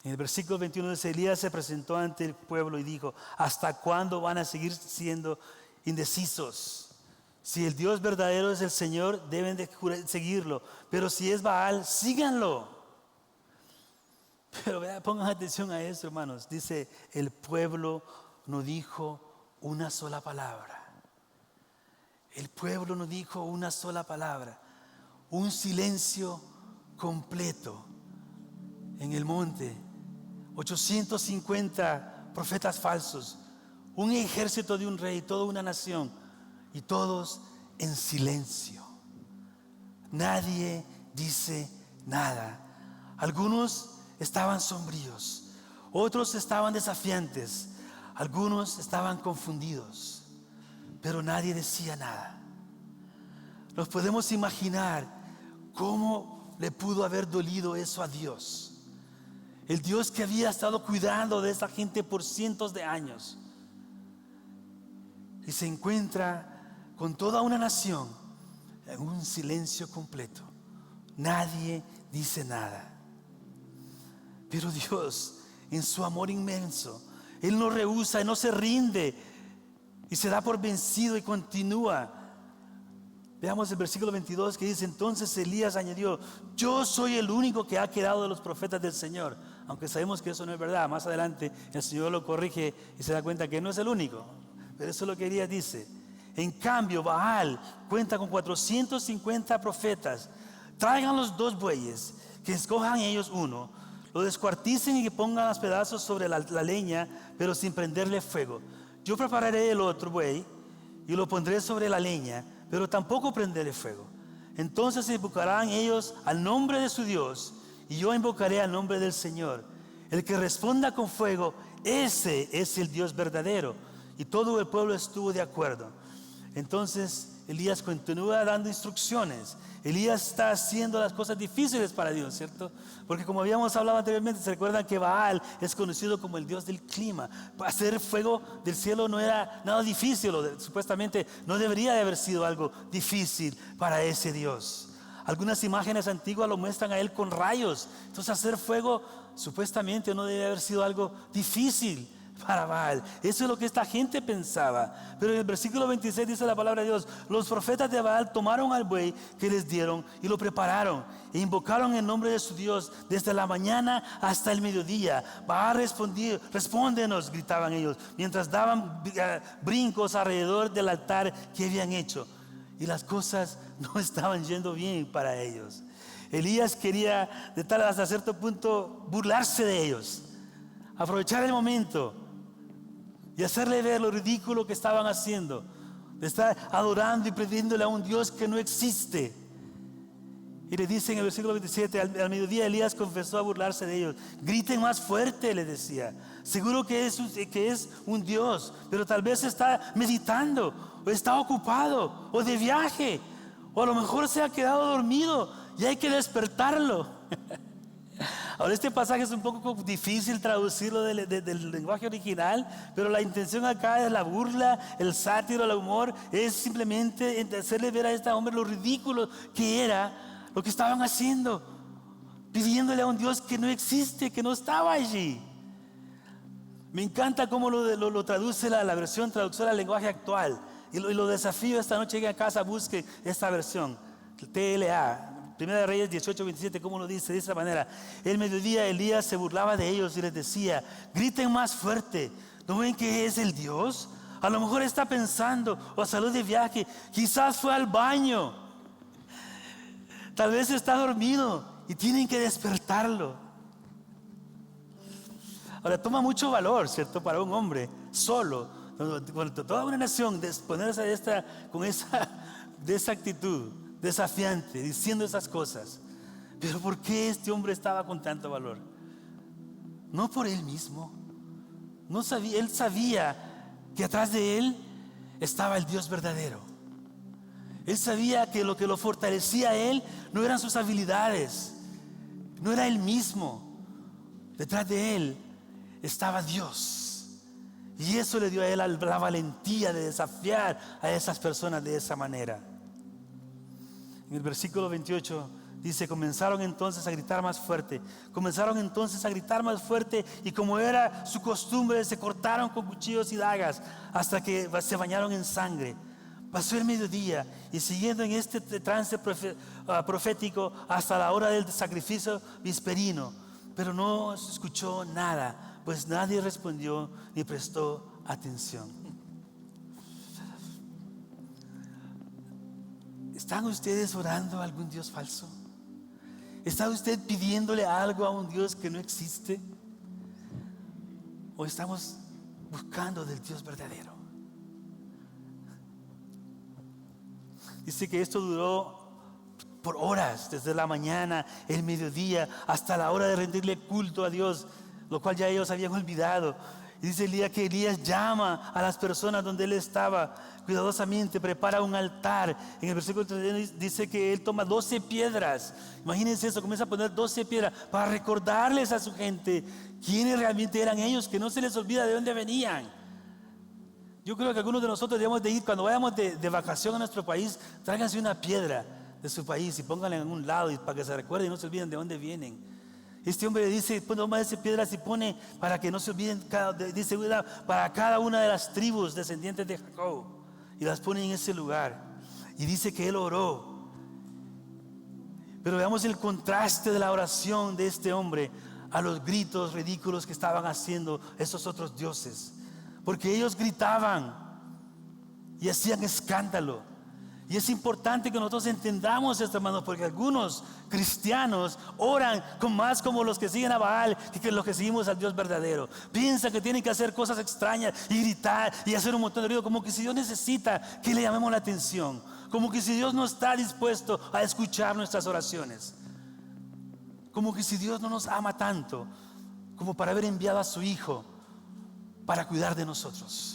En el versículo 21 dice, Elías se presentó ante el pueblo y dijo, ¿hasta cuándo van a seguir siendo indecisos? Si el Dios verdadero es el Señor, deben de seguirlo. Pero si es Baal, síganlo. Pero pongan atención a eso, hermanos. Dice, el pueblo no dijo una sola palabra. El pueblo no dijo una sola palabra. Un silencio completo en el monte. 850 profetas falsos. Un ejército de un rey, toda una nación. Y todos en silencio. Nadie dice nada. Algunos estaban sombríos, otros estaban desafiantes, algunos estaban confundidos, pero nadie decía nada. Nos podemos imaginar cómo le pudo haber dolido eso a Dios. El Dios que había estado cuidando de esa gente por cientos de años, y se encuentra con toda una nación en un silencio completo. Nadie dice nada. Pero Dios, en su amor inmenso, Él no rehúsa, no se rinde y se da por vencido y continúa. Veamos el versículo 22 que dice: entonces Elías añadió: yo soy el único que ha quedado de los profetas del Señor. Aunque sabemos que eso no es verdad. Más adelante el Señor lo corrige y se da cuenta que no es el único. Pero eso es lo que Elías dice. En cambio, Baal cuenta con 450 profetas. Traigan los 2 bueyes, que escojan ellos uno, lo descuarticen y que pongan los pedazos sobre la leña, pero sin prenderle fuego. Yo prepararé el otro buey y lo pondré sobre la leña, pero tampoco prenderle fuego. Entonces invocarán ellos al nombre de su Dios, y yo invocaré al nombre del Señor. El que responda con fuego, ese es el Dios verdadero. Y todo el pueblo estuvo de acuerdo. Entonces Elías continúa dando instrucciones. Elías está haciendo las cosas difíciles para Dios, ¿cierto? Porque como habíamos hablado anteriormente, se recuerdan que Baal es conocido como el Dios del clima. Hacer fuego del cielo no era nada difícil, supuestamente no debería de haber sido algo difícil para ese Dios. Algunas imágenes antiguas lo muestran a él con rayos. Entonces hacer fuego supuestamente no debe haber sido algo difícil para Baal. Eso es lo que esta gente pensaba. Pero en el versículo 26 dice la palabra de Dios: los profetas de Baal tomaron al buey que les dieron y lo prepararon e invocaron el nombre de su Dios desde la mañana hasta el mediodía. Baal respondió: respóndenos, gritaban ellos, mientras daban brincos alrededor del altar que habían hecho. Y las cosas no estaban yendo bien para ellos. Elías quería de tal hasta cierto punto burlarse de ellos, aprovechar el momento y hacerle ver lo ridículo que estaban haciendo, de estar adorando y pidiéndole a un Dios que no existe. Y le dice en el versículo 27: al mediodía Elías confesó a burlarse de ellos. Griten más fuerte, les decía. Seguro que es un Dios, pero tal vez está meditando, o está ocupado, o de viaje, o a lo mejor se ha quedado dormido y hay que despertarlo. Ahora, este pasaje es un poco difícil traducirlo del lenguaje original, pero la intención acá es la burla, el sátiro, el humor. Es simplemente hacerle ver a este hombre lo ridículo que era lo que estaban haciendo, pidiéndole a un Dios que no existe, que no estaba allí. Me encanta cómo lo traduce la versión traductora al lenguaje actual. Y lo desafío esta noche: lleguen a casa, busquen esta versión, TLA. Primera de Reyes 18:27, ¿cómo lo dice? De esa manera: el mediodía Elías se burlaba de ellos y les decía: griten más fuerte. ¿No ven que es el Dios? A lo mejor está pensando o salió de viaje, quizás fue al baño, tal vez está dormido y tienen que despertarlo. Ahora, toma mucho valor, ¿cierto? Para un hombre solo, cuando toda una nación ponerse de esa actitud desafiante, diciendo esas cosas. Pero ¿por qué este hombre estaba con tanto valor? No por él mismo. No sabía, él sabía que atrás de él estaba el Dios verdadero. Él sabía que lo fortalecía a él no eran sus habilidades, no era él mismo. Detrás de él estaba Dios. Y eso le dio a él la valentía de desafiar a esas personas de esa manera. En el versículo 28 dice: comenzaron entonces a gritar más fuerte. Y como era su costumbre, se cortaron con cuchillos y dagas hasta que se bañaron en sangre. Pasó el mediodía y siguiendo en este trance profético hasta la hora del sacrificio vesperino. pero no se escuchó nada, pues nadie respondió ni prestó atención. ¿Están ustedes orando a algún Dios falso? ¿Está usted pidiéndole algo a un Dios que no existe? ¿O estamos buscando del Dios verdadero? Dice que esto duró por horas, desde la mañana, el mediodía, hasta la hora de rendirle culto a Dios, lo cual ya ellos habían olvidado. Y dice Elías que Elías llama a las personas donde él estaba, cuidadosamente prepara un altar. En el versículo 31 dice que él toma 12 piedras. Imagínense eso, comienza a poner 12 piedras para recordarles a su gente quiénes realmente eran ellos, que no se les olvida de dónde venían. Yo creo que algunos de nosotros debemos de ir, cuando vayamos de vacación a nuestro país, tráiganse una piedra de su país y pónganla en un lado para que se recuerden y no se olviden de dónde vienen. Este hombre dice, toma esas piedras y pone para que no se olviden, dice, para cada una de las tribus descendientes de Jacob, y las pone en ese lugar. Y dice que él oró. Pero veamos el contraste de la oración de este hombre a los gritos ridículos que estaban haciendo esos otros dioses, porque ellos gritaban y hacían escándalo. Y es importante que nosotros entendamos esto, hermanos, porque algunos cristianos oran más como los que siguen a Baal que los que seguimos al Dios verdadero. Piensan que tienen que hacer cosas extrañas y gritar y hacer un montón de ruido, como que si Dios necesita que le llamemos la atención, como que si Dios no está dispuesto a escuchar nuestras oraciones, como que si Dios no nos ama tanto como para haber enviado a su Hijo para cuidar de nosotros.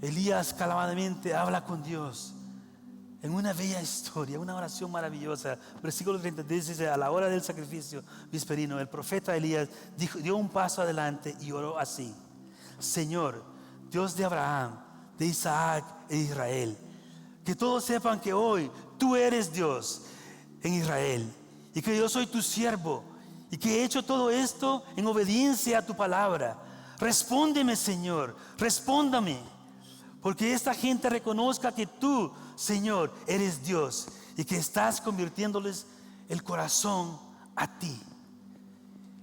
Elías calmadamente habla con Dios en una bella historia, una oración maravillosa. Versículo 30 dice: a la hora del sacrificio vesperino, el profeta Elías dio un paso adelante y oró así: Señor, Dios de Abraham, de Isaac e Israel, que todos sepan que hoy tú eres Dios en Israel y que yo soy tu siervo y que he hecho todo esto en obediencia a tu palabra. Respóndeme, Señor, respóndame, porque esta gente reconozca que tú, Señor, eres Dios y que estás convirtiéndoles el corazón a ti.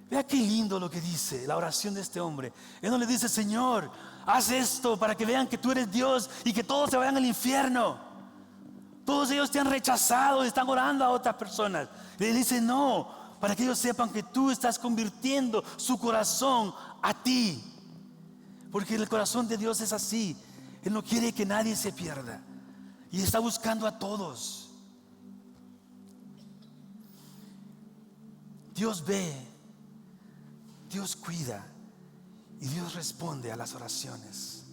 Vea qué lindo lo que dice la oración de este hombre. Él no le dice: Señor, haz esto para que vean que tú eres Dios y que todos se vayan al infierno. Todos ellos te han rechazado y están orando a otras personas. Le dice: no, para que ellos sepan que tú estás convirtiendo su corazón a ti. Porque el corazón de Dios es así. Él no quiere que nadie se pierda y está buscando a todos. Dios ve, Dios cuida y Dios responde a las oraciones.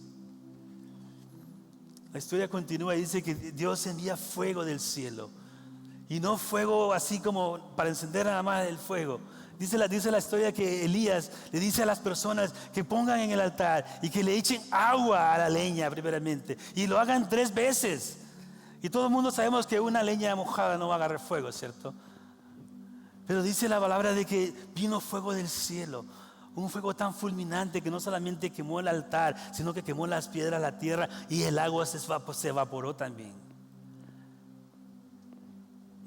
La historia continúa y dice que Dios envía fuego del cielo, y no fuego así como para encender nada más el fuego. Dice la historia que Elías le dice a las personas que pongan en el altar y que le echen agua a la leña primeramente, y lo hagan 3 veces. Y todo el mundo sabemos que una leña mojada no va a agarrar fuego, ¿cierto? Pero dice la palabra de que vino fuego del cielo, un fuego tan fulminante que no solamente quemó el altar, sino que quemó las piedras, la tierra, y el agua se evaporó también.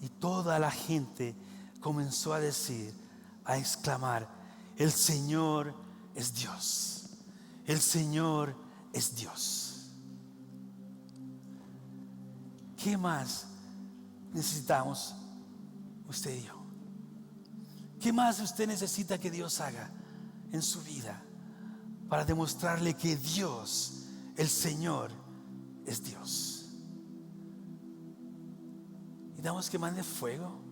Y toda la gente comenzó a decir, a exclamar: el Señor es Dios, el Señor es Dios. ¿Qué más necesitamos usted y yo? ¿Qué más usted necesita que Dios haga en su vida para demostrarle que Dios, el Señor, es Dios? Necesitamos que mande fuego.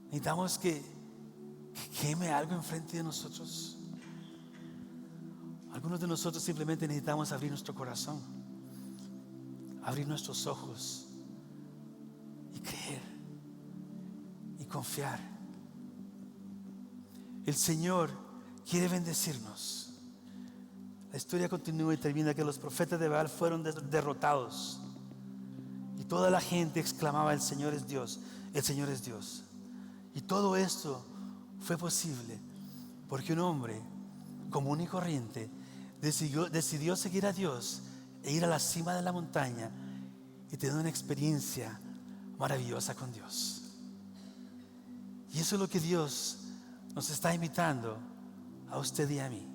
Necesitamos que queme algo enfrente de nosotros. Algunos de nosotros simplemente necesitamos abrir nuestro corazón, abrir nuestros ojos y creer y confiar. El Señor quiere bendecirnos. La historia continúa y termina que los profetas de Baal fueron derrotados, y toda la gente exclamaba: el Señor es Dios, el Señor es Dios. Y todo esto fue posible porque un hombre común y corriente decidió seguir a Dios e ir a la cima de la montaña y tener una experiencia maravillosa con Dios. Y eso es lo que Dios nos está invitando a usted y a mí.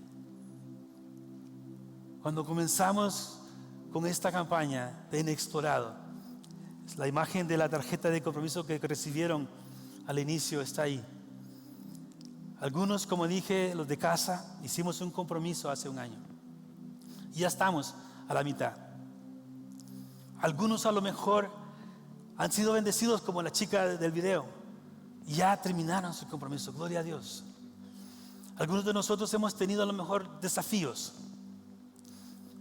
Cuando comenzamos con esta campaña de Inexplorado, la imagen de la tarjeta de compromiso que recibieron al inicio está ahí. Algunos, como dije, los de casa, hicimos un compromiso hace un año y ya estamos a la mitad. Algunos a lo mejor han sido bendecidos, como la chica del video, y ya terminaron su compromiso. Gloria a Dios. Algunos de nosotros hemos tenido a lo mejor desafíos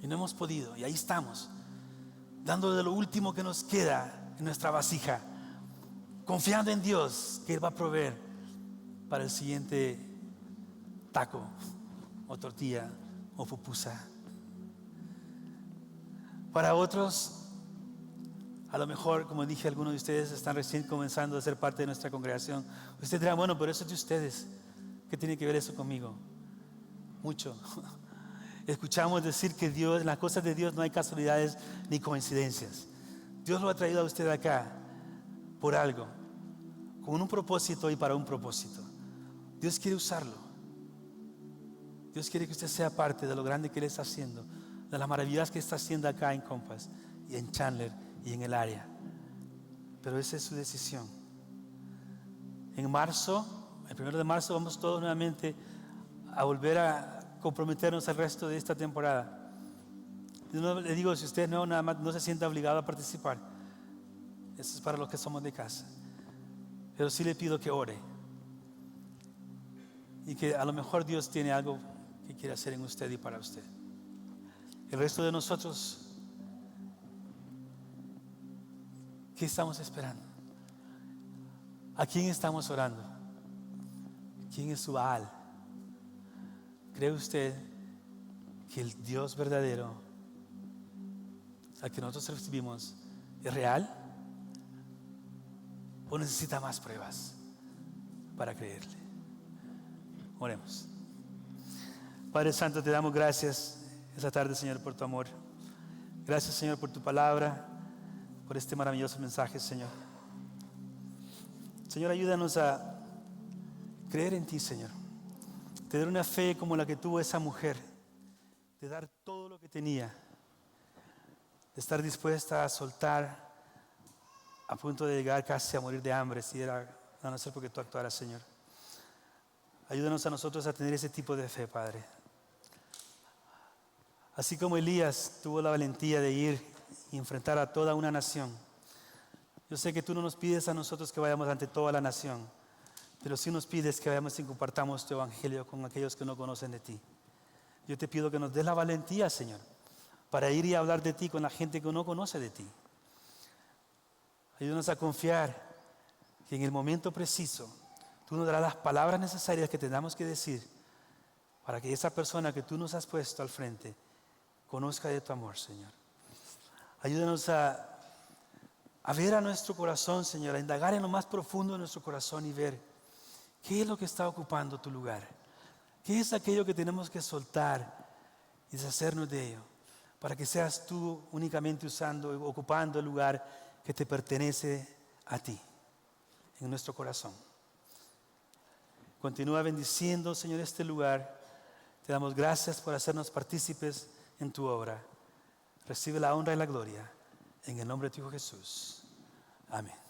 y no hemos podido, y ahí estamos, dando de lo último que nos queda en nuestra vasija, confiando en Dios que Él va a proveer para el siguiente taco o tortilla o pupusa. Para otros, a lo mejor, como dije, algunos de ustedes están recién comenzando a ser parte de nuestra congregación. Usted dirá, bueno, pero eso es de ustedes. ¿Qué tiene que ver eso conmigo? Mucho. Escuchamos decir que Dios, en las cosas de Dios no hay casualidades ni coincidencias. Dios lo ha traído a usted acá por algo, con un propósito y para un propósito. Dios quiere usarlo. Dios quiere que usted sea parte de lo grande que Él está haciendo, de las maravillas que está haciendo acá en Compass y en Chandler y en el área. Pero esa es su decisión. En marzo, el 1 de marzo, vamos todos nuevamente a volver a comprometernos al resto de esta temporada. Yo le digo, si usted no, nada más no se sienta obligado a participar. Eso es para los que somos de casa. Pero sí le pido que ore. Y que a lo mejor Dios tiene algo que quiere hacer en usted y para usted. El resto de nosotros, ¿qué estamos esperando? ¿A quién estamos orando? ¿Quién es su Baal? ¿Cree usted que el Dios verdadero al que nosotros recibimos es real? ¿O necesita más pruebas para creerle? Oremos. Padre Santo, te damos gracias esta tarde, Señor, por tu amor. Gracias, Señor, por tu palabra, por este maravilloso mensaje, Señor. Señor, ayúdanos a creer en ti, Señor. Tener una fe como la que tuvo esa mujer, de dar todo lo que tenía, de estar dispuesta a soltar a punto de llegar casi a morir de hambre, si era a no ser porque tú actuaras, Señor. Ayúdanos a nosotros a tener ese tipo de fe, Padre. Así como Elías tuvo la valentía de ir y enfrentar a toda una nación. Yo sé que tú no nos pides a nosotros que vayamos ante toda la nación, pero sí nos pides que vayamos y compartamos tu evangelio con aquellos que no conocen de ti. Yo te pido que nos des la valentía, Señor, para ir y hablar de ti con la gente que no conoce de ti. Ayúdanos a confiar que en el momento preciso tú nos darás las palabras necesarias que tengamos que decir para que esa persona que tú nos has puesto al frente conozca de tu amor, Señor. Ayúdanos a ver a nuestro corazón, Señor, a indagar en lo más profundo de nuestro corazón y ver qué es lo que está ocupando tu lugar. ¿Qué es aquello que tenemos que soltar y deshacernos de ello? Para que seas tú únicamente ocupando el lugar que te pertenece a ti, en nuestro corazón. Continúa bendiciendo, Señor, este lugar. Te damos gracias por hacernos partícipes en tu obra. Recibe la honra y la gloria. En el nombre de tu Hijo Jesús. Amén.